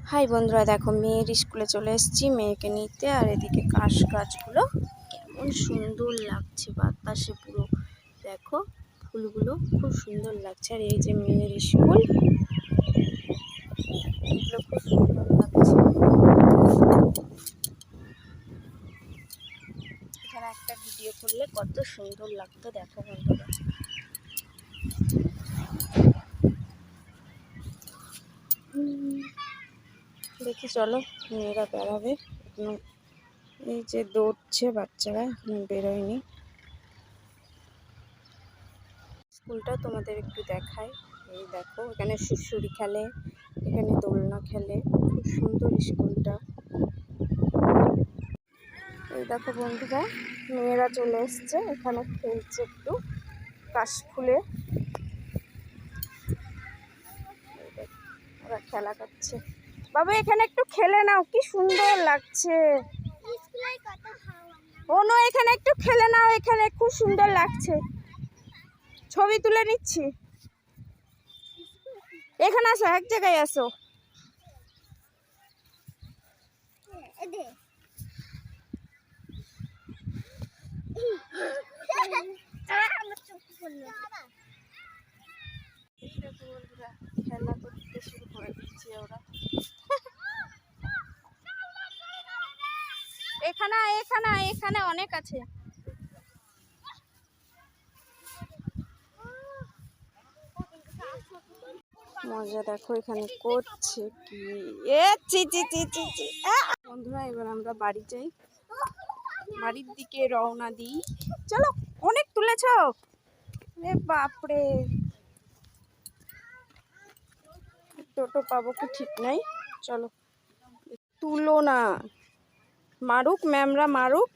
High বন্ধুরা, দেখো মেয়ের স্কুলে চলে এসেছি মেয়েকে নিতে। আর এদিকে কাশ গাছগুলো কেমন সুন্দর লাগছে বাতাসে পুরো। দেখো ফুলগুলো খুব সুন্দর লাগছে। আর এই যে মেয়ের স্কুল, এগুলো খুব সুন্দর লাগছে। এখানে একটা ভিডিও করলে কত সুন্দর লাগতো দেখো বন্ধুরা। দেখি চলো, মেয়েরা বেড়াবে। এই যে দৌড়ছে বাচ্চারা, এখন বেরোয়নি। স্কুলটা তোমাদের একটু দেখাই। এই দেখো এখানে সুড়সুড়ি খেলে, এখানে দোলনা খেলে, খুব সুন্দর স্কুলটা। এই দেখো বন্ধুরা, মেয়েরা চলে এসছে, এখানে খেলছে একটু কাশফুলে। ওরা খেলা করছে। বাবা এখানে একটু খেলে নাও, কি সুন্দর লাগছে। অনু এখানে একটু খেলে নাও, এখানে খুব সুন্দর লাগছে। ছবি তুলে নিচ্ছি। এখানে আসো, এক জায়গায় আসো। খেলা করতে শুরু করে দিচ্ছে ওরা। এখানে এখানে এখানে অনেক আছে। মজা দেখো এখানে করছে কি। বন্ধুরা এবার আমরা বাড়ি যাই, বাড়ির দিকে রওনা দিই। চলো, অনেক তুলেছ বাপরে। টোটো পাবো কি ঠিক নাই, চলো তুলো না। মারুক ম্যামরা মারুক,